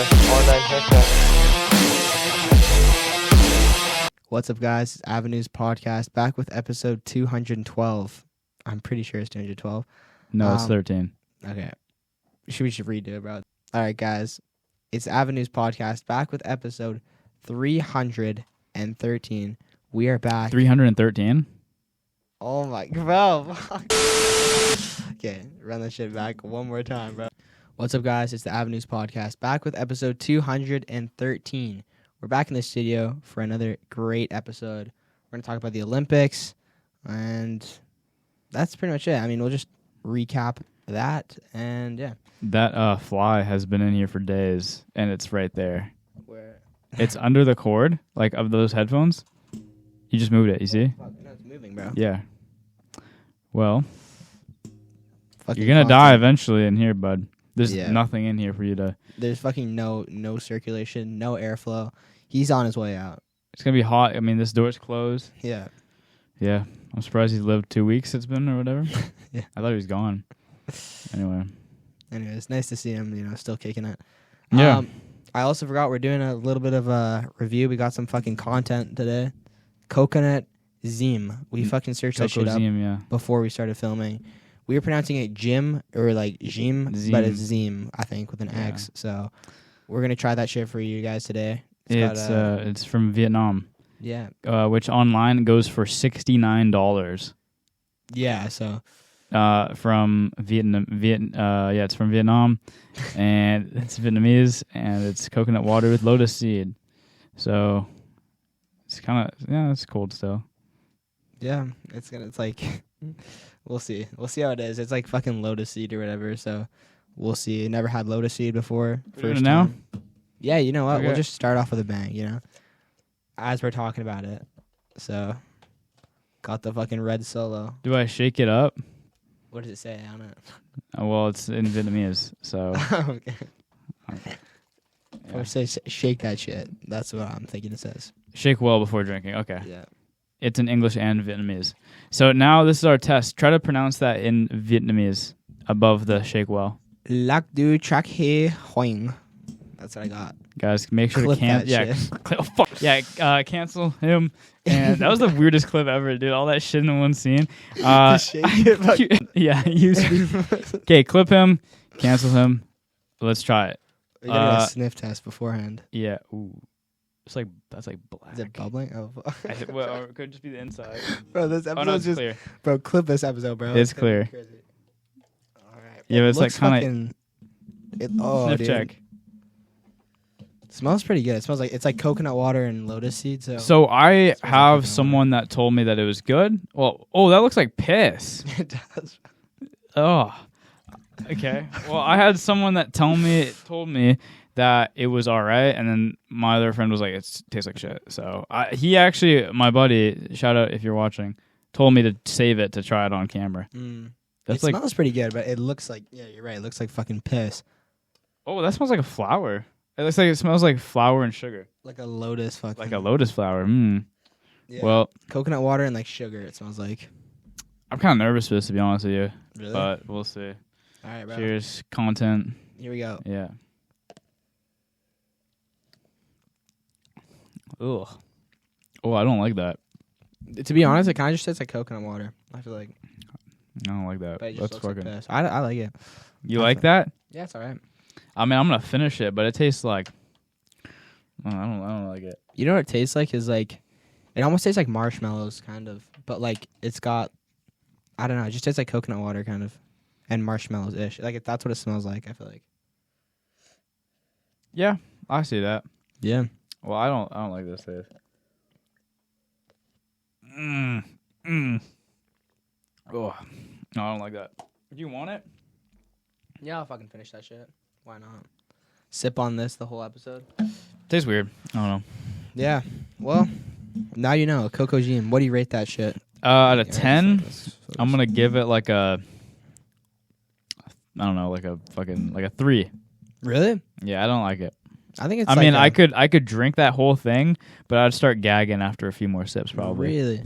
online haircut. What's up, guys? It's Avenues Podcast, back with episode 212. I'm pretty sure it's 212. No, it's 13. Okay. We should redo it, bro. All right, guys. It's Avenues Podcast, back with episode 313. We are back. 313? Oh, my God. Okay, run that shit back one more time, bro. What's up, guys? It's the Avenues Podcast, back with episode 213. We're back in the studio for another great episode. We're going to talk about the Olympics, and that's pretty much it. I mean, we'll just recap that, and yeah. That fly has been in here for days, and it's right there. Where? It's under the cord, like, of those headphones. You just moved it, you see? No, it's moving, bro. Yeah. Well, Fucking you're going to die constant. eventually in here, bud. There's Yeah. nothing in here for you to... There's fucking no circulation, no airflow. He's on his way out. It's going to be hot. I mean, this door's closed. Yeah. Yeah. I'm surprised he's lived 2 weeks it's been or whatever. Yeah. I thought he was gone. Anyway. Anyways, nice to see him, still kicking it. Yeah. I also forgot we're doing a little bit of a review. We got some fucking content today. Coconut Zim. We fucking searched that Coco shit up Zim, yeah. before we started filming. We were pronouncing it Jim or like Jim, but it's Zim, I think, with an X. So we're gonna try that shit for you guys today. It's from Vietnam. Yeah. Which online goes for $69. Yeah. So From Vietnam. It's from Vietnam, and it's Vietnamese, and it's coconut water with lotus seed. So it's kind of it's cold still. yeah, it's like we'll see how it is. It's like fucking lotus seed or whatever. So we'll see. Never had lotus seed before. We're doing it now? Time. Yeah, you know what? Okay. We'll just start off with a bang. As we're talking about it. So got the fucking red solo. Do I shake it up? What does it say on it? Well, it's in Vietnamese, so Okay. yeah. Or say shake that shit. That's what I'm thinking it says. Shake well before drinking. Okay. Yeah. It's in English and Vietnamese. So now this is our test. Try to pronounce that in Vietnamese above the shake well. Lac du Trac He Hoing. That's what I got. Guys, make sure Clip to cancel. that Yeah, shit. oh, fuck. Cancel him. And that was the weirdest clip ever, dude. All that shit in one scene. Yeah, okay, clip him, cancel him. Let's try it. We gotta get a sniff test beforehand. Yeah. Ooh. That's like black. Is it bubbling? Oh, Well, or it could just be the inside. bro, this Oh no, episode's it's just clear. bro. Clip this episode, bro. It's gonna be clear. crazy. All right. Yeah, but it's like looks kind fucking- Oh, Sniff dude. check. It smells pretty good. It smells like it's like coconut water and lotus seed. So I like have coconut someone that told me that it was good. Well, that looks like piss. it does. Oh. Okay. Well, I had someone that told me that it was all right, and then my other friend was like, it tastes like shit. So he actually, my buddy, shout out if you're watching, told me to save it to try it on camera. That's It smells pretty good, but it looks like you're right. It looks like fucking piss. Oh, that smells like a flower. It smells like flour and sugar, Like a lotus fucking. like a lotus flower. Yeah. Well, coconut water and like sugar. It smells like. I'm kind of nervous for this, to be honest with you, Really? but we'll see. All right, bro. Cheers, content. Here we go. Yeah. Ugh. Oh, I don't like that. To be honest, it kind of just tastes like coconut water. I feel like. I don't like that. But it just Let's looks like fucking. piss. I like it. You like that? Yeah, it's all right. I mean, I'm gonna finish it, but it tastes like. I don't like it. You know what it tastes like is like, it almost tastes like marshmallows, kind of, but like it's got, I don't know, it just tastes like coconut water, kind of, and marshmallows ish. Like that's what it smells like. I feel like. Yeah, I see that. Yeah. Well, I don't like this taste. Oh, no, I don't like that. Do you want it? Yeah, I'll fucking finish that shit. Why not? Sip on this the whole episode. Tastes weird. I don't know. Yeah. Well, now you know. Coco Jim. What do you rate that shit? Out of 10, Focus. I'm gonna give it like a. I don't know, like a 3. Really? Yeah, I don't like it. I think it's. I mean, I could drink that whole thing, but I'd start gagging after a few more sips, probably. Really?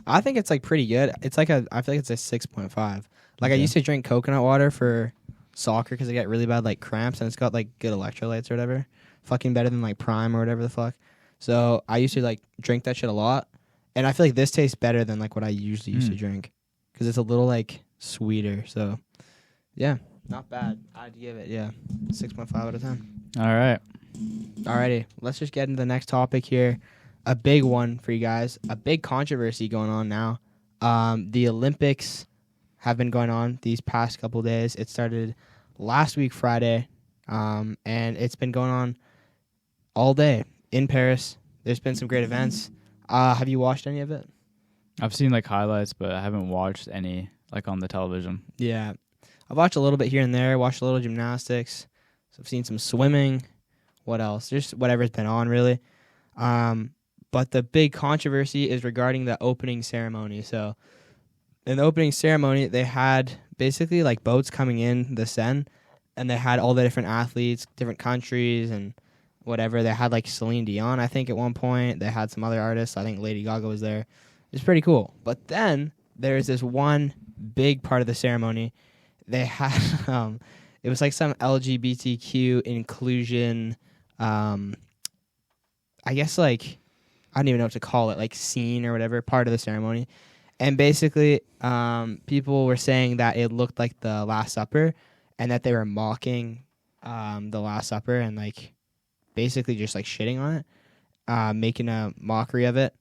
I think it's like pretty good. It's like I feel like it's a 6.5. Like I used to drink coconut water for soccer because I get really bad like cramps, and it's got like good electrolytes or whatever. fucking better than like Prime or whatever the fuck. So I used to like drink that shit a lot, and I feel like this tastes better than like what I usually used to drink because it's a little like sweeter. So yeah, not bad. I'd give it 6.5 out of 10. All right. Alrighty, let's just get into the next topic here. A big one for you guys. A big controversy going on now. The Olympics have been going on these past couple days. It started last week Friday, and it's been going on all day in Paris. There's been some great events. Have you watched any of it? I've seen like highlights, but I haven't watched any like on the television. Yeah, I've watched a little bit here and there. Watched a little gymnastics. So I've seen some swimming. What else? Just whatever's been on, really. But the big controversy is regarding the opening ceremony. So in the opening ceremony, they had basically like boats coming in the Seine, and they had all the different athletes, different countries, and whatever. They had like Celine Dion, I think, at one point. They had some other artists. I think Lady Gaga was there. It's pretty cool. But then there's this one big part of the ceremony. They had it was like some LGBTQ inclusion, I guess like, I don't even know what to call it, like scene or whatever, part of the ceremony. And basically, people were saying that it looked like the Last Supper and that they were mocking the Last Supper and like basically just like shitting on it, making a mockery of it.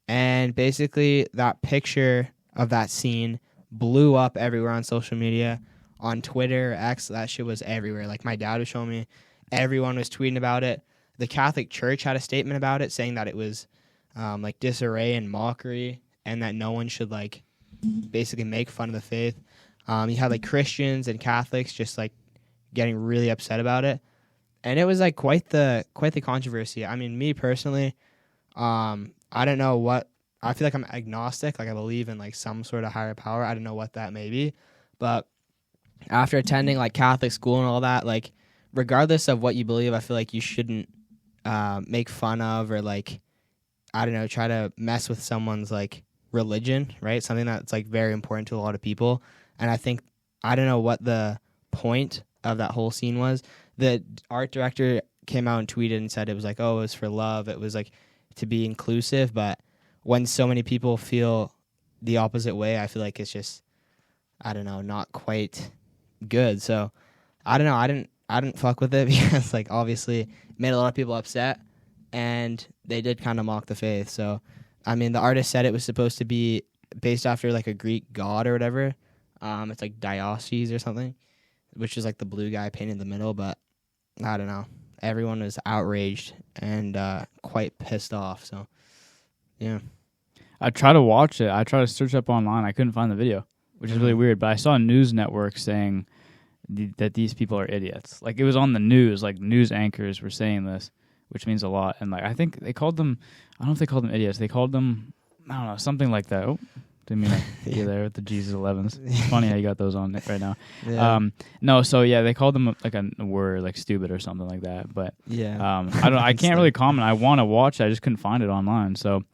And basically that picture of that scene blew up everywhere on social media, on Twitter, X. That shit was everywhere. Like my dad was showing me, everyone was tweeting about it. The Catholic Church had a statement about it saying that it was like disarray and mockery, and that no one should like basically make fun of the faith. You had like Christians and Catholics just like getting really upset about it, and it was like quite the controversy. I mean, me personally, I don't know what, I feel like I'm agnostic. Like I believe in like some sort of higher power. I don't know what that may be, but after attending like Catholic school and all that, like regardless of what you believe, I feel like you shouldn't make fun of or like, I don't know, try to mess with someone's like religion, right? Something that's like very important to a lot of people. And I think, I don't know what the point of that whole scene was. The art director came out and tweeted and said it was like, oh, it was for love. It was like to be inclusive. But when so many people feel the opposite way, I feel like it's just, I don't know, not quite good. So I don't know. I didn't fuck with it because like obviously it made a lot of people upset, and they did kind of mock the faith. So I mean, the artist said it was supposed to be based after like a Greek god or whatever. It's like Dionysus or something, which is like the blue guy painted in the middle. But I don't know. Everyone was outraged and quite pissed off. So yeah, I tried to watch it. I tried to search up online. I couldn't find the video, which is really weird. But I saw a news network saying that these people are idiots. Like it was on the news. Like news anchors were saying this, which means a lot. And like I think they called them, I don't know if they called them idiots. They called them, I don't know, something like that. Oh, didn't mean to hit you there with the Jesus 11s. It's funny how you got those on right now. Yeah. No, so yeah, they called them like a word like stupid or something like that. But yeah, I can't really comment. I want to watch it. I just couldn't find it online. So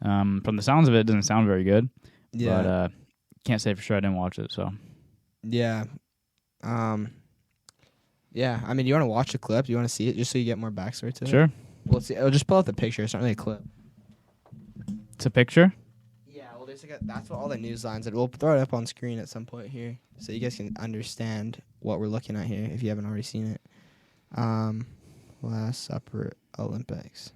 from the sounds of it doesn't sound very good. Yeah. But can't say for sure I didn't watch it. So yeah. Yeah, I mean, do you want to watch the clip? Do you want to see it just so you get more backstory to it? sure. Well, see, I'll just pull out the picture. It's not really a clip. It's a picture. Yeah, well, there's like that's what all the news lines. We'll throw it up on screen at some point here, so you guys can understand what we're looking at here if you haven't already seen it. Last Supper Olympics.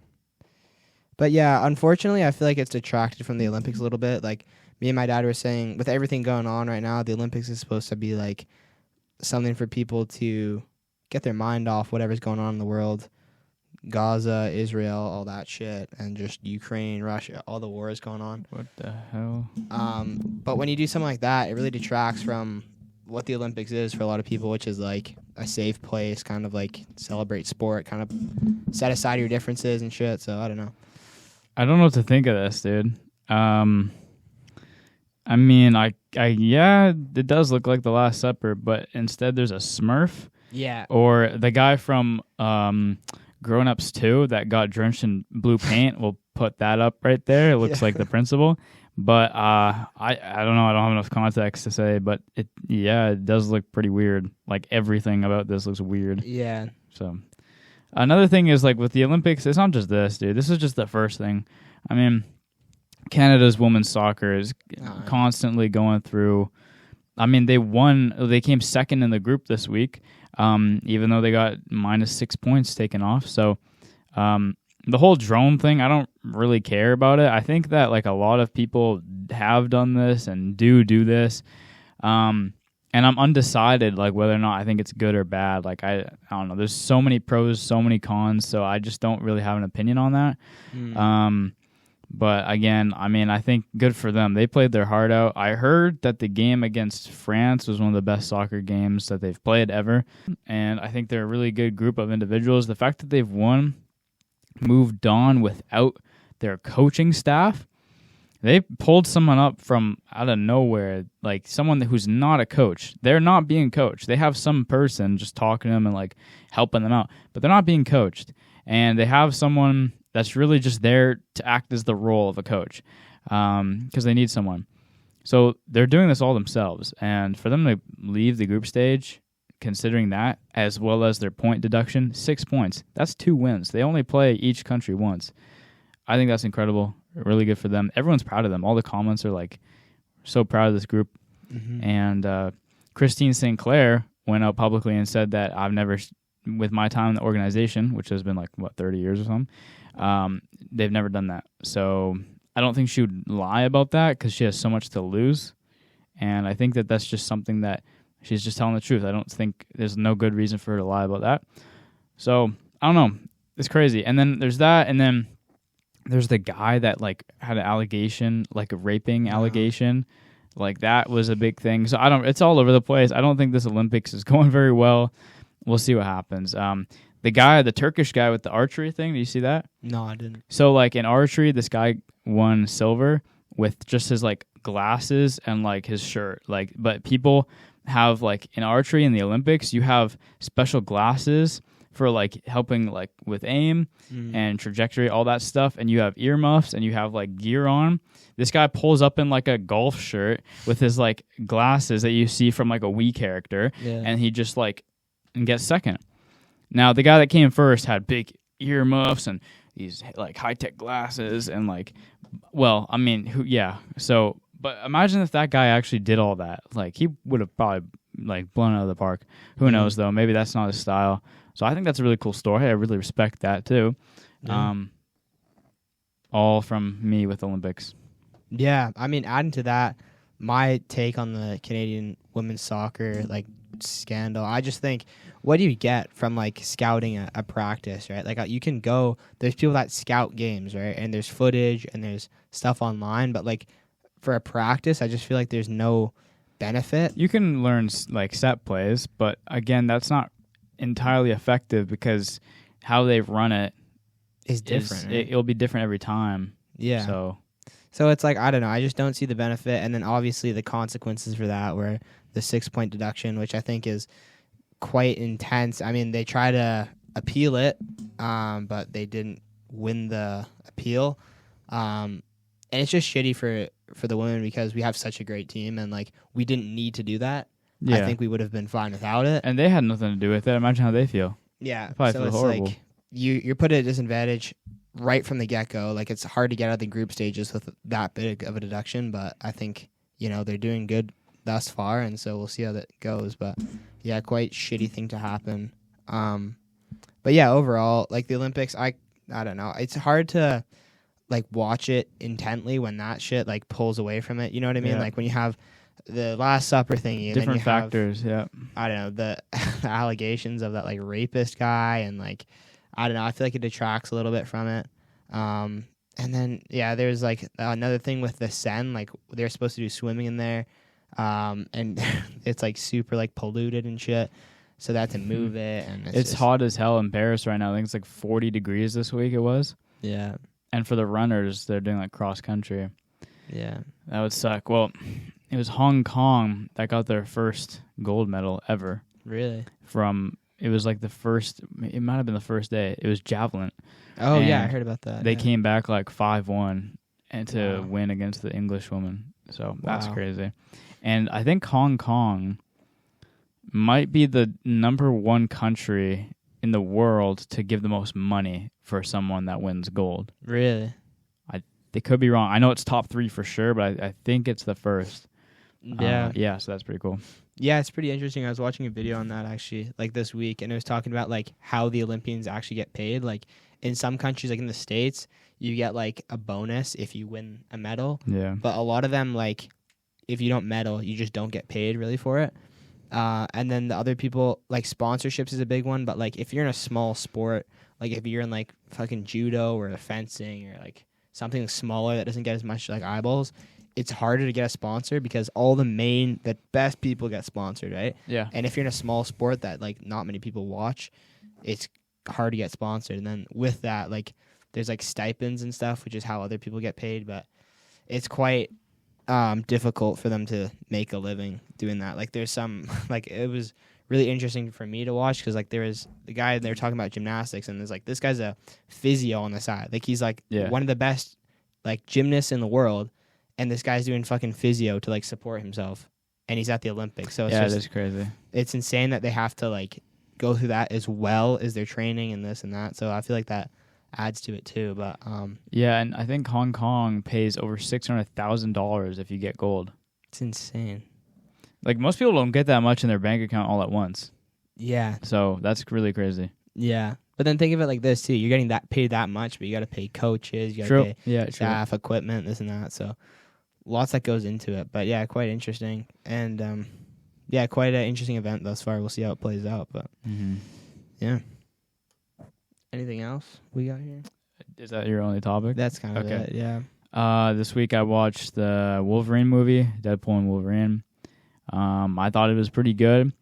But yeah, unfortunately, I feel like it's detracted from the Olympics a little bit. Like me and my dad were saying, with everything going on right now, the Olympics is supposed to be like something for people to get their mind off whatever's going on in the world. Gaza, Israel, all that shit, and just Ukraine, Russia, all the wars going on. What the hell? But when you do something like that, it really detracts from what the Olympics is for a lot of people, which is like a safe place, kind of like celebrate sport, kind of set aside your differences and shit. So I don't know. I don't know what to think of this, dude. I mean, yeah, it does look like the Last Supper, but instead there's a Smurf. Yeah. Or the guy from Grown Ups 2 that got drenched in blue paint. We'll put that up right there. It looks like the principal. But I don't know. I don't have enough context to say. But it does look pretty weird. Like everything about this looks weird. Yeah. So Another thing is like with the Olympics, it's not just this, dude. This is just the first thing. I mean, Canada's women's soccer is constantly going through. I mean, they came second in the group this week, even though they got -6 points taken off. So the whole drone thing, I don't really care about it. I think that like a lot of people have done this and do this. And I'm undecided like whether or not I think it's good or bad. Like I don't know. There's so many pros, so many cons, so I just don't really have an opinion on that. But again, I mean, I think good for them. They played their heart out. I heard that the game against France was one of the best soccer games that they've played ever. And I think they're a really good group of individuals. The fact that they've moved on without their coaching staff, they pulled someone up from out of nowhere, like someone who's not a coach. They're not being coached. They have some person just talking to them and like helping them out, but they're not being coached. And they have someone that's really just there to act as the role of a coach because they need someone. So they're doing this all themselves. And for them to leave the group stage, considering that, as well as their point deduction, 6 points, that's 2 wins. They only play each country once. I think that's incredible. Really good for them. Everyone's proud of them. All the comments are like, so proud of this group. And Christine St. Clair went out publicly and said that I've never, with my time in the organization, which has been like, 30 years or something, they've never done that. So I don't think she would lie about that because she has so much to lose. And I think that that's just something that she's just telling the truth. I don't think there's no good reason for her to lie about that. So I don't know. It's crazy. And then there's that. And then there's the guy that like had an allegation, like a raping allegation. Like that was a big thing. So it's all over the place. I don't think this Olympics is going very well. We'll see what happens. The Turkish guy with the archery thing, did you see that? No, I didn't. So like in archery, this guy won silver with just his like glasses and like his shirt. Like, but people have like in archery in the Olympics, you have special glasses for like helping like with aim and trajectory, all that stuff, and you have earmuffs and you have like gear on. This guy pulls up in like a golf shirt with his like glasses that you see from like a Wii character, and he just like gets second. Now the guy that came first had big earmuffs and these like high-tech glasses and like, well, I mean, so but imagine if that guy actually did all that. Like he would have probably like blown out of the park. Who knows though? Maybe that's not his style. So I think that's a really cool story. I really respect that too. All from me with Olympics. Yeah, I mean, adding to that, my take on the Canadian women's soccer like scandal, I just think, what do you get from like scouting a practice, right? Like you can go, there's people that scout games, right? And there's footage and there's stuff online, but like for a practice, I just feel like there's no benefit. You can learn like set plays, but again, that's not entirely effective because how they run it is different. Right? It'll be different every time. Yeah. So it's like, I don't know. I just don't see the benefit. And then obviously the consequences for that were the 6-point deduction, which I think is quite intense. I mean, they try to appeal it, but they didn't win the appeal. And it's just shitty for the women because we have such a great team and like we didn't need to do that. Yeah. I think we would have been fine without it. And they had nothing to do with it. Imagine how they feel. Yeah. They probably feel it's horrible. Like you're put at a disadvantage right from the get-go. Like it's hard to get out of the group stages with that big of a deduction, but I think, they're doing good thus far, and so we'll see how that goes. But yeah, quite shitty thing to happen. But yeah, overall, like the Olympics, I don't know. It's hard to like watch it intently when that shit like pulls away from it. You know what I mean? Yeah. Like when you have the Last Supper thingy, and different then factors. I don't know, the allegations of that like rapist guy, and like I don't know. I feel like it detracts a little bit from it. And then there's like another thing with the Seine. Like they're supposed to do swimming in there, and it's like super like polluted and shit. So they had to move it, and it's hot as hell in Paris right now. I think it's like 40 degrees this week. It was. Yeah. And for the runners, they're doing like cross country. Yeah. That would suck. Well, it was Hong Kong that got their first gold medal ever. Really? It was like it might have been the first day. It was javelin. Oh, yeah, I heard about that. They came back like 5-1 and to win against the English woman. So that's crazy. And I think Hong Kong might be the number one country in the world to give the most money for someone that wins gold. Really? They could be wrong. I know it's top 3 for sure, but I think it's the first. Yeah. So that's pretty cool. Yeah, it's pretty interesting. I was watching a video on that actually, like this week, and it was talking about like how the Olympians actually get paid. Like in some countries, like in the States, you get like a bonus if you win a medal. Yeah. But a lot of them, like if you don't medal, you just don't get paid really for it. And then the other people, like sponsorships is a big one. But like if you're in a small sport, like if you're in like fucking judo or fencing or like something smaller that doesn't get as much like eyeballs, it's harder to get a sponsor because all the best people get sponsored, right? Yeah. And if you're in a small sport that like not many people watch, it's hard to get sponsored. And then with that, like there's like stipends and stuff, which is how other people get paid, but it's quite difficult for them to make a living doing that. Like there's some like it was really interesting for me to watch because like there was the guy they were talking about gymnastics, and there's like this guy's a physio on the side, like he's like one of the best like gymnasts in the world. And this guy's doing fucking physio to like support himself, and he's at the Olympics. So it's that's crazy. It's insane that they have to like go through that as well as their training and this and that. So I feel like that adds to it too. But yeah, and I think Hong Kong pays over $600,000 if you get gold. It's insane. Like most people don't get that much in their bank account all at once. Yeah. So that's really crazy. Yeah. But then think of it like this too: you're getting that paid that much, but you got to pay coaches, you got to pay staff, equipment, this and that. So lots that goes into it. But yeah, quite interesting, and yeah, quite an interesting event thus far. We'll see how it plays out. But yeah. Anything else we got here? Is that your only topic? That's kind of it. Yeah. This week I watched the Wolverine movie, Deadpool and Wolverine. I thought it was pretty good.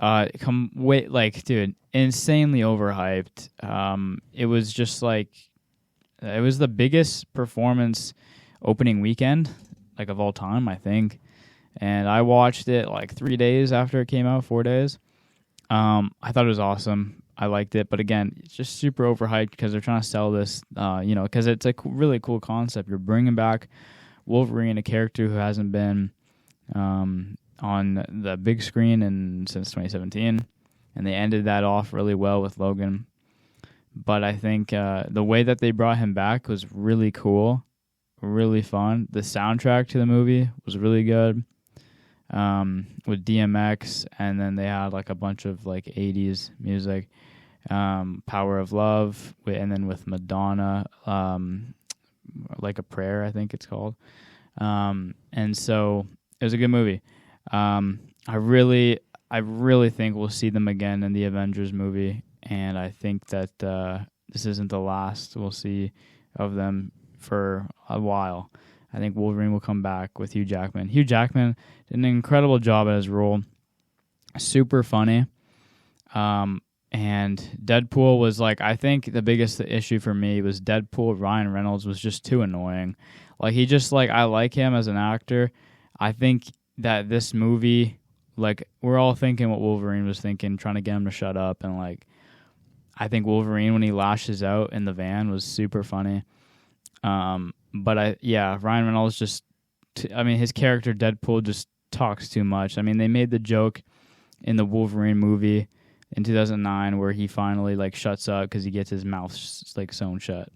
Dude, insanely overhyped. It was just like it was the biggest performance opening weekend like of all time, I think. And I watched it like 3 days after it came out, 4 days. I thought it was awesome. I liked it, but again, it's just super overhyped because they're trying to sell this, because it's a really cool concept. You're bringing back Wolverine, a character who hasn't been on the big screen since 2017, and they ended that off really well with Logan. But I think the way that they brought him back was really cool, really fun. The soundtrack to the movie was really good with DMX, and then they had like a bunch of like 80s music, Power of Love, and then with Madonna, like a prayer, I think it's called. And so it was a good movie. I really think we'll see them again in the Avengers movie, and I think that this isn't the last we'll see of them for a while. I think Wolverine will come back with Hugh Jackman. Hugh Jackman did an incredible job at his role. Super funny. And Deadpool was like, I think the biggest issue for me was Deadpool. Ryan Reynolds was just too annoying. Like he just like, I like him as an actor. I think that this movie, like we're all thinking what Wolverine was thinking, trying to get him to shut up. And like, I think Wolverine, when he lashes out in the van, was super funny. But Ryan Reynolds his character Deadpool just talks too much. I mean, they made the joke in the Wolverine movie in 2009 where he finally like shuts up because he gets his mouth like sewn shut.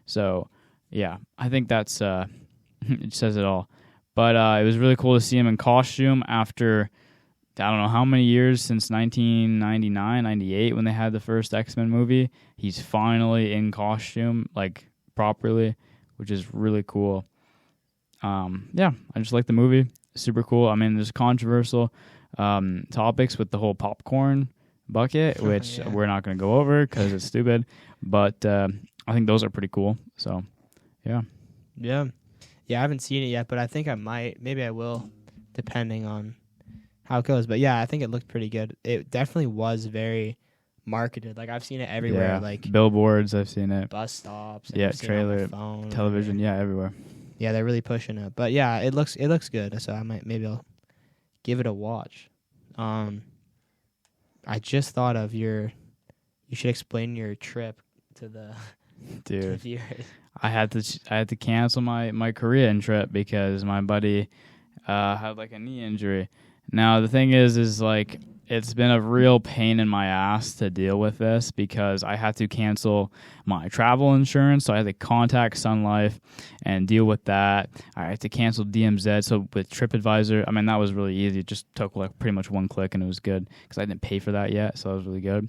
So yeah, I think that's it says it all. But it was really cool to see him in costume after I don't know how many years, since 1999, 98 when they had the first X-Men movie. He's finally in costume like properly, which is really cool. I just like the movie. Super cool. I mean, there's controversial topics with the whole popcorn bucket, which we're not going to go over because it's stupid. But I think those are pretty cool. So, yeah. Yeah. Yeah, I haven't seen it yet, but I think I might. Maybe I will, depending on how it goes. But yeah, I think it looked pretty good. It definitely was very marketed. Like I've seen it everywhere. Like billboards, I've seen it. Bus stops. Trailer, phone, television. Yeah, everywhere. Yeah, they're really pushing it. But yeah, it looks good. So I'll give it a watch. I just thought of you should explain your trip to the dude. I had to cancel my Korean trip because my buddy had like a knee injury. Now the thing is like it's been a real pain in my ass to deal with this because I had to cancel my travel insurance. So I had to contact Sun Life and deal with that. I had to cancel DMZ. So with TripAdvisor, I mean, that was really easy. It just took like pretty much one click and it was good because I didn't pay for that yet. So that was really good.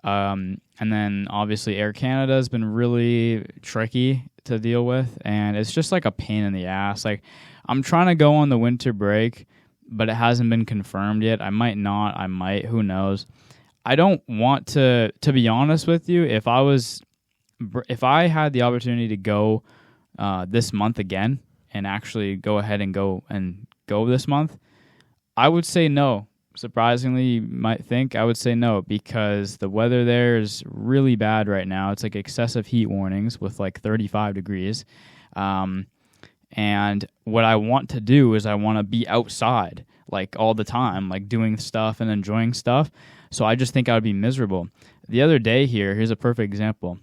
And then obviously Air Canada has been really tricky to deal with. And it's just like a pain in the ass. Like I'm trying to go on the winter break, but it hasn't been confirmed yet. I might not. I might. Who knows? I don't want to be honest with you, if I had the opportunity to go this month again and actually go ahead and go this month, I would say no. Surprisingly, you might think I would say no because the weather there is really bad right now. It's like excessive heat warnings with like 35 degrees. And what I want to do is I want to be outside like all the time, like doing stuff and enjoying stuff. So I just think I would be miserable. The other day here's a perfect example.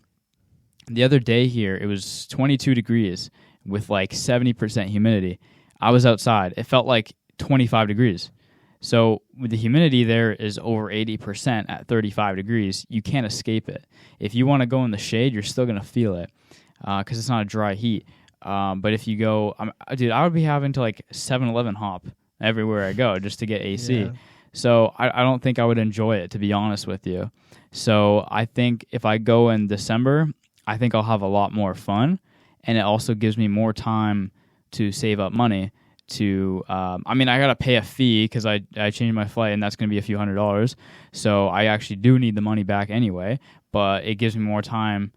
The other day here, it was 22 degrees with like 70% humidity. I was outside. It felt like 25 degrees. So with the humidity there is over 80% at 35 degrees. You can't escape it. If you want to go in the shade, you're still going to feel it because it's not a dry heat. But if you go, dude, I would be having to like 7-Eleven hop everywhere I go just to get AC. Yeah. So I don't think I would enjoy it, to be honest with you. So I think if I go in December, I think I'll have a lot more fun. And it also gives me more time to save up money to, I got to pay a fee because I changed my flight and that's going to be a few $100s. So I actually do need the money back anyway, but it gives me more time,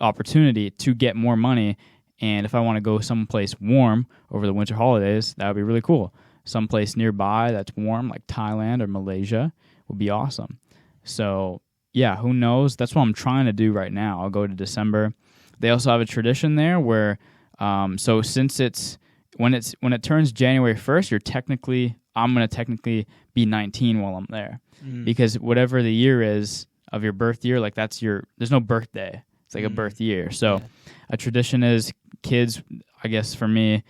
opportunity to get more money. And if I want to go someplace warm over the winter holidays, that would be really cool. Someplace nearby that's warm, like Thailand or Malaysia, would be awesome. So, yeah, who knows? That's what I'm trying to do right now. I'll go to December. They also have a tradition there where, so since when it turns January 1st, I'm going to technically be 19 while I'm there. Because whatever the year is of your birth year, like there's no birthday. It's like a birth year. So a tradition is kids, I guess for me,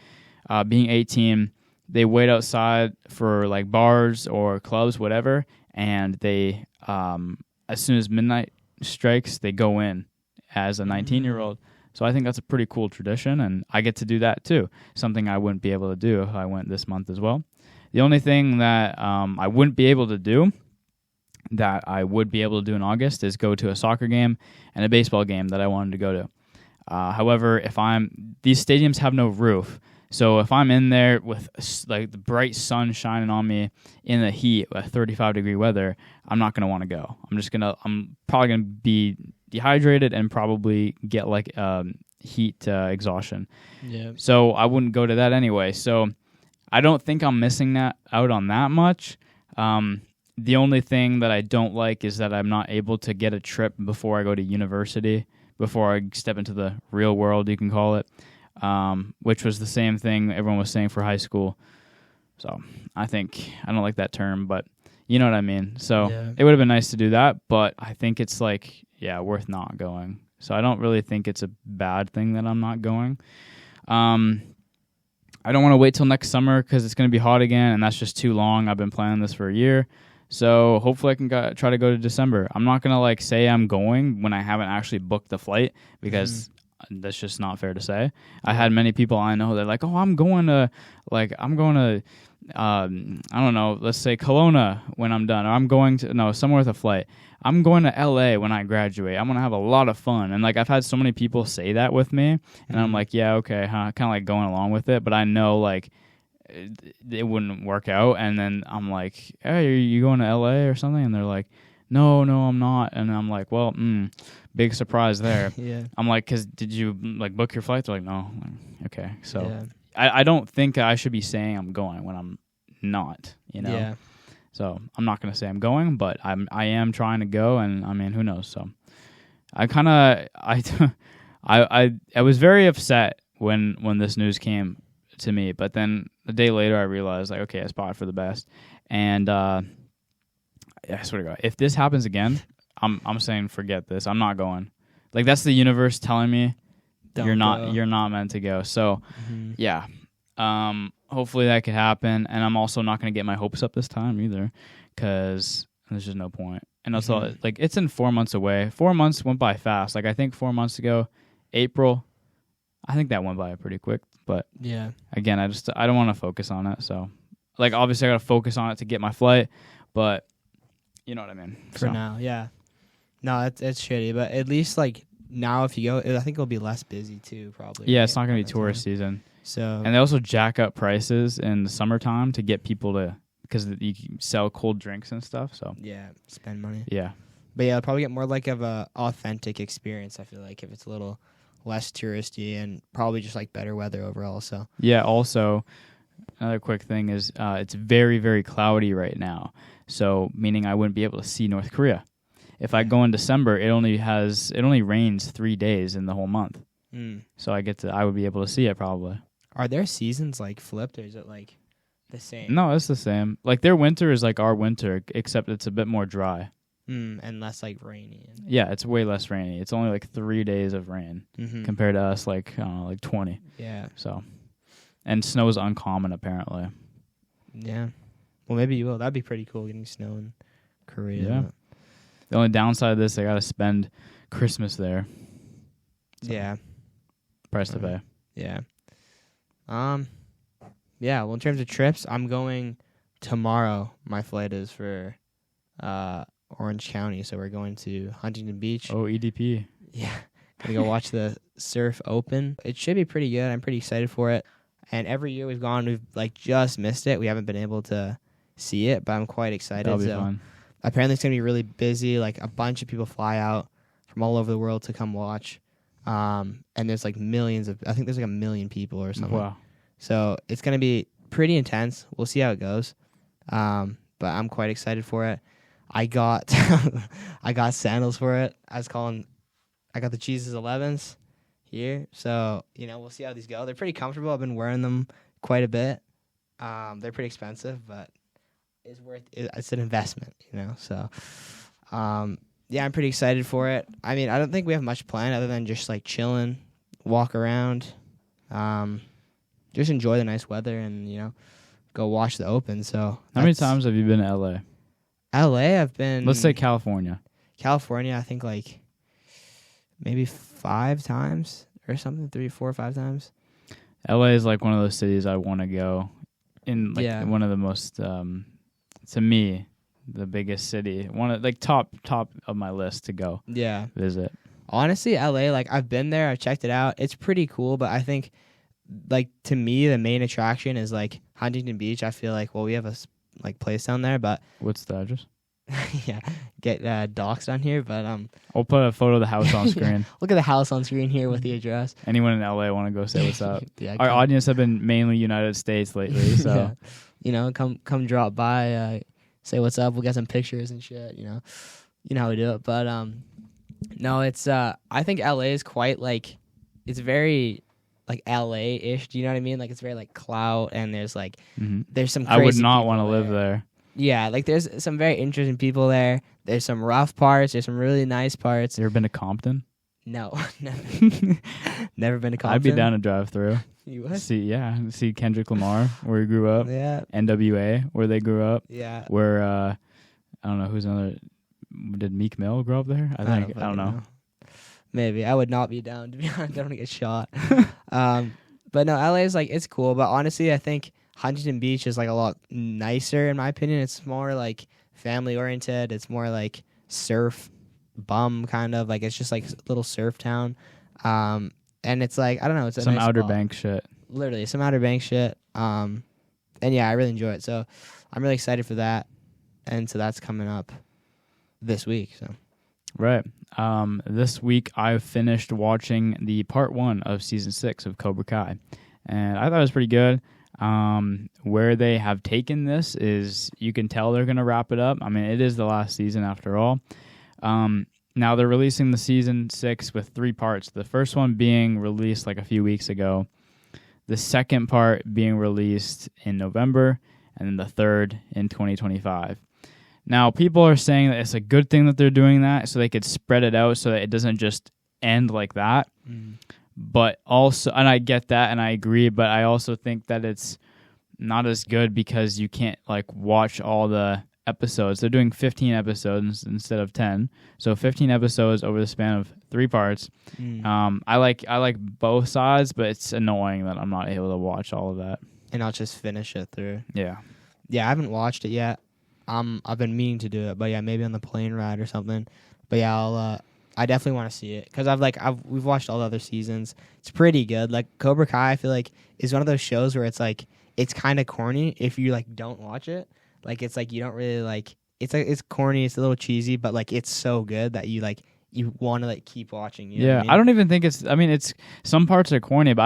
being 18, they wait outside for like bars or clubs, whatever, and they, as soon as midnight strikes, they go in as a 19-year-old. So I think that's a pretty cool tradition, and I get to do that too, something I wouldn't be able to do if I went this month as well. The only thing that I wouldn't be able to do that I would be able to do in August is go to a soccer game and a baseball game that I wanted to go to. However, these stadiums have no roof, so if I'm in there with like the bright sun shining on me in the heat with 35-degree weather, I'm not gonna want to go. I'm probably gonna be dehydrated and probably get like heat exhaustion. Yeah. So I wouldn't go to that anyway. So I don't think I'm missing out on that much. The only thing that I don't like is that I'm not able to get a trip before I go to university, before I step into the real world, you can call it, which was the same thing everyone was saying for high school. So I don't like that term, but you know what I mean. So It would have been nice to do that, but I think it's like, worth not going. So I don't really think it's a bad thing that I'm not going. I don't want to wait till next summer because it's going to be hot again, and that's just too long. I've been planning this for a year. So hopefully I can try to go to December. I'm not going to say I'm going when I haven't actually booked the flight because that's just not fair to say. I had many people I know that are like, oh, I'm going to I don't know, let's say Kelowna when I'm done, or I'm going to, somewhere with a flight. I'm going to LA when I graduate. I'm going to have a lot of fun. And I've had so many people say that with me, and I'm like, yeah, okay, kind of going along with it, but I know it wouldn't work out. And then I'm like, hey, are you going to LA or something? And they're like, no, I'm not. And I'm like, well, big surprise there. Yeah. I'm like, did you book your flight? They're like, no. I'm like, okay. So I don't think I should be saying I'm going when I'm not, Yeah. So I'm not going to say I'm going, but I am trying to go, and who knows? So I was very upset when this news came to me, but then a day later I realized okay, I spotted for the best, and I swear to God, if this happens again, I'm saying forget this. I'm not going. That's the universe telling me you're not meant to go. So yeah. Hopefully that could happen, and I'm also not going to get my hopes up this time either, because And there's just no point. And also, like, it's in 4 months away. 4 months went by fast. Like, I think 4 months ago, April, I think that went by pretty quick. But Yeah. again, I don't want to focus on it. So, like, obviously, I got to focus on it to get my flight. But you know what I mean. For now, yeah. No, it's shitty. But at least, like, now if you go, I think it'll be less busy, too, probably. Yeah, right? it's not going to be tourist season. So, and they also jack up prices in the summertime to get people to, because you can sell cold drinks and stuff. So yeah, spend money. Yeah. But yeah, I'll probably get more like of a authentic experience, I feel like, if it's a little less touristy and probably just like better weather overall. So yeah, also another quick thing is it's very, very cloudy right now. So meaning I wouldn't be able to see North Korea. If I go in December, it only rains 3 days in the whole month. So I would be able to see it probably. Are their seasons like flipped, or is it like the same? No, it's the same. Like their winter is like our winter, except it's a bit more dry. And less like rainy. Yeah, it's way less rainy. It's only like 3 days of rain compared to us, like I don't know, like 20. Yeah. So, and snow is uncommon apparently. Yeah. Well, maybe you will. That'd be pretty cool getting snow in Korea. Yeah. The only downside of this, I got to spend Christmas there. So yeah. Price to pay. Yeah. Yeah, well, in terms of trips, I'm going tomorrow. My flight is for Orange County, so we're going to Huntington Beach. Oh, EDP. Yeah. Gonna go watch the Surf Open. It should be pretty good. I'm pretty excited for it. And every year we've gone, we've like just missed it. We haven't been able to see it, but I'm quite excited. That'll be fun. Apparently it's gonna be really busy. Like a bunch of people fly out from all over the world to come watch. And there's like I think there's like 1 million people or something. Wow. So it's going to be pretty intense. We'll see how it goes. But I'm quite excited for it. I got sandals for it. I got the Jesus 11s here. So, we'll see how these go. They're pretty comfortable. I've been wearing them quite a bit. They're pretty expensive, but it's an investment, So, yeah, I'm pretty excited for it. I mean, I don't think we have much planned other than just like chilling, walk around, just enjoy the nice weather and, go watch the Open. So how many times have you been to LA? LA, I've been. Let's say California. California, I think like maybe 5 times or something, 3, 4, 5 times. LA is like one of those cities I want to go in. Like one of the most, to me, the biggest city. One of like top of my list to go. Yeah. Visit. Honestly, LA, like I've been there, I've checked it out. It's pretty cool, but I think like to me the main attraction is like Huntington Beach. I feel like we have a like place down there, but what's the address? Yeah, get doxed on here, but I'll put a photo of the house on screen. Look at the house on screen here with the address. Anyone in LA want to go say what's up? Yeah, our audience have been mainly United States lately, so come drop by, say what's up. We'll get some pictures and shit. You know how we do it, but no, it's I think LA is quite like it's very like LA-ish. Do you know what I mean? Like it's very like clout, and there's like there's some. Crazy I would not want to there. live there. Yeah, like there's some very interesting people there. There's some rough parts. There's some really nice parts. You ever been to Compton? No, never. Never been to Compton. I'd be down to drive through. You would? See Kendrick Lamar where he grew up. Yeah. NWA where they grew up. Yeah. Where I don't know who's another. Did Meek Mill grow up there? I don't know. Maybe I would not be down to be honest. I don't want to get shot. But no, LA is like it's cool. But honestly, I think Huntington Beach is like a lot nicer in my opinion. It's more like family oriented. It's more like surf bum kind of like it's just like a little surf town. And it's like I don't know. It's some nice Outer spot. Banks shit. Literally some Outer Banks shit. And yeah, I really enjoy it. So I'm really excited for that. And so that's coming up this week. So. Right. This week I finished watching the part 1 of season 6 of Cobra Kai, and I thought it was pretty good. Where they have taken this is you can tell they're going to wrap it up. I mean, it is the last season after all. Now they're releasing the season 6 with 3 parts. The first one being released like a few weeks ago, the second part being released in November, and then the third in 2025. Now, people are saying that it's a good thing that they're doing that so they could spread it out so that it doesn't just end like that. But also, and I get that and I agree, but I also think that it's not as good because you can't like watch all the episodes. They're doing 15 episodes instead of 10. So 15 episodes over the span of 3 parts. I like both sides, but it's annoying that I'm not able to watch all of that. And I'll just finish it through. Yeah. Yeah, I haven't watched it yet. I've been meaning to do it, but yeah, maybe on the plane ride or something. But yeah, I definitely want to see it because we've watched all the other seasons. It's pretty good. Like Cobra Kai, I feel like is one of those shows where it's like it's kind of corny if you like don't watch it. Like it's like you don't really like it's corny, it's a little cheesy, but like it's so good that you want to like keep watching. You know what I mean? I don't even think it's some parts are corny, but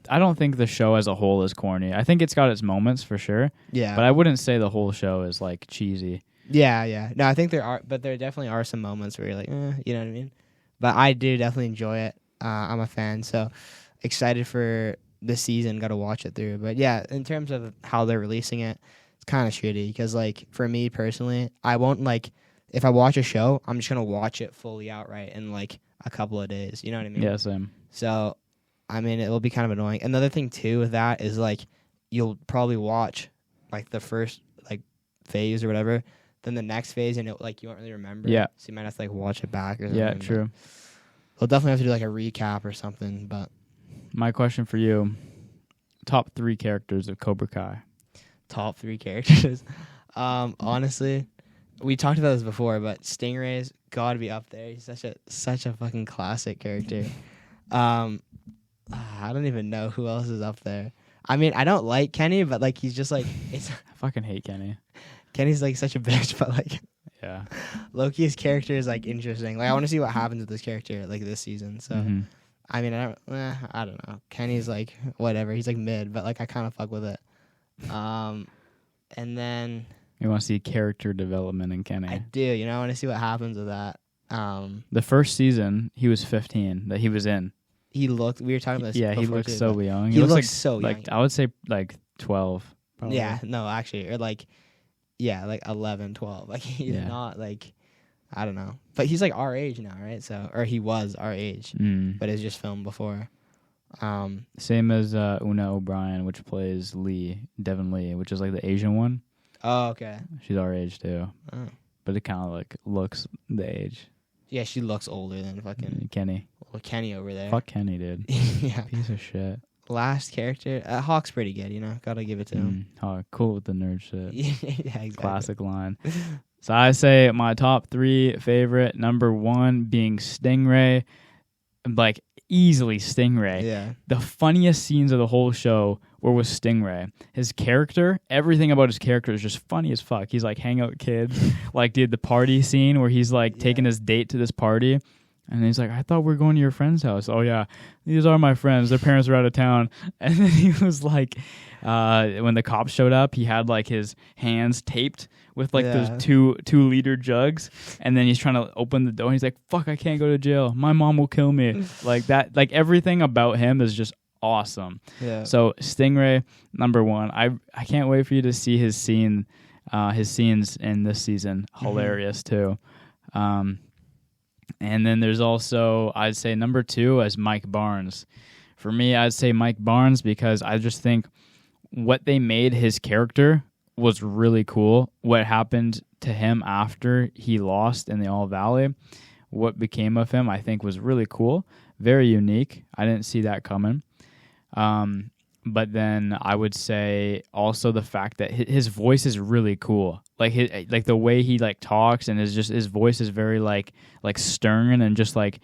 I don't think the show as a whole is corny. I think it's got its moments for sure. Yeah. But I wouldn't say the whole show is like cheesy. Yeah. No, I think there definitely are some moments where you're like, you know what I mean? But I do definitely enjoy it. I'm a fan, so excited for this season. Got to watch it through. But yeah, in terms of how they're releasing it, it's kind of shitty because like for me personally, I won't like if I watch a show, I'm just gonna watch it fully outright in like a couple of days. You know what I mean? Yeah, same. So, I mean, it will be kind of annoying. Another thing too with that is like you'll probably watch like the first like phase or whatever, then the next phase, and it like you won't really remember. Yeah. So you might have to like watch it back or something. Yeah, true. We'll definitely have to do like a recap or something. But my question for you: top 3 characters of Cobra Kai. Top 3 characters. Honestly, we talked about this before, but Stingray's got to be up there. He's such a fucking classic character. I don't even know who else is up there. I mean, I don't like Kenny, but like he's just like it's. I fucking hate Kenny. Kenny's like such a bitch, but like yeah, Loki's character is like interesting. Like I want to see what happens with this character like this season. So I mean, I don't know. Kenny's like whatever. He's like mid, but like I kind of fuck with it. And then you want to see character development in Kenny. I do. You know, I want to see what happens with that. The first season he was 15 that he was in. We were talking about this. Yeah, he looked so young. He looks like, so young. Like I would say like 12. Probably. Yeah, no, actually, or like 11, 12. Like he's not like I don't know, but he's like our age now, right? So, or he was our age, but it's just filmed before. Same as Una O'Brien, which plays Devon Lee, which is like the Asian one. Oh, okay. She's our age too, but it kind of like looks the age. Yeah, she looks older than fucking Kenny. Well, Kenny over there. Fuck Kenny, dude. Yeah, piece of shit. Last character, Hawk's pretty good. You know, gotta give it to him. Hawk, cool with the nerd shit. Yeah, exactly. Classic line. So I say my top 3 favorite. Number 1 being Stingray, like easily Stingray. Yeah. The funniest scenes of the whole show were with Stingray. His character, everything about his character is just funny as fuck. He's like hangout kid, like the party scene where he's like taking his date to this party. And he's like, I thought we were going to your friend's house. Oh, yeah, these are my friends. Their parents are out of town. And then he was like, when the cops showed up, he had like his hands taped with like those 2-liter jugs. And then he's trying to open the door. He's like, fuck, I can't go to jail. My mom will kill me. Like that. Like everything about him is just awesome. Yeah. So Stingray, number 1. I can't wait for you to see his scenes in this season. Hilarious too. And then there's also, I'd say number 2 as Mike Barnes. For me, I'd say Mike Barnes because I just think what they made his character was really cool. What happened to him after he lost in the All Valley, what became of him, I think was really cool. Very unique. I didn't see that coming. But then I would say also the fact that his voice is really cool. Like the way he like talks and his voice is very like stern and just like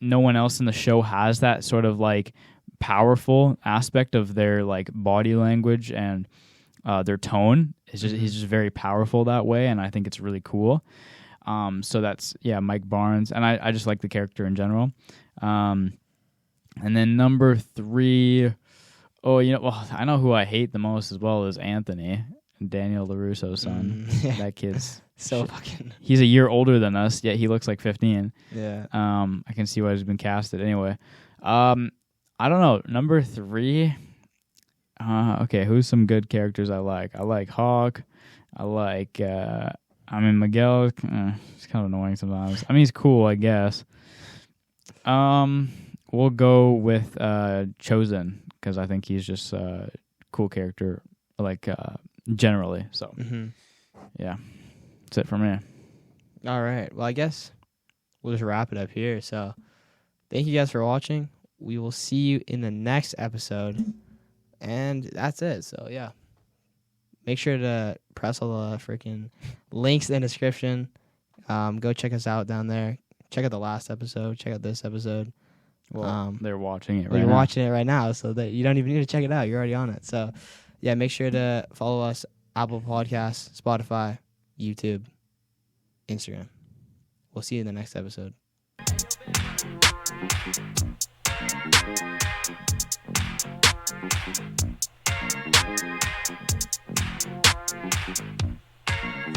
no one else in the show has that sort of like powerful aspect of their like body language and their tone. It's just he's just very powerful that way, and I think it's really cool. So that's Mike Barnes, and I just like the character in general. And then number 3. Oh, I know who I hate the most as well is Anthony, Daniel LaRusso's son. That kid's so fucking. He's a year older than us, yet he looks like 15. Yeah. I can see why he's been casted. Anyway, I don't know. Number 3. Okay, who's some good characters I like? I like Hawk. I like. Miguel. It's kind of annoying sometimes. I mean, he's cool, I guess. We'll go with Chosen. Because I think he's just a cool character, like generally. So, yeah. That's it for me. All right. Well, I guess we'll just wrap it up here. So thank you guys for watching. We will see you in the next episode. And that's it. So, yeah. Make sure to press all the freaking links in the description. Go check us out down there. Check out the last episode. Check out this episode. Well, they're watching it right now. You're watching it right now, so that you don't even need to check it out. You're already on it. So, yeah, make sure to follow us, Apple Podcasts, Spotify, YouTube, Instagram. We'll see you in the next episode.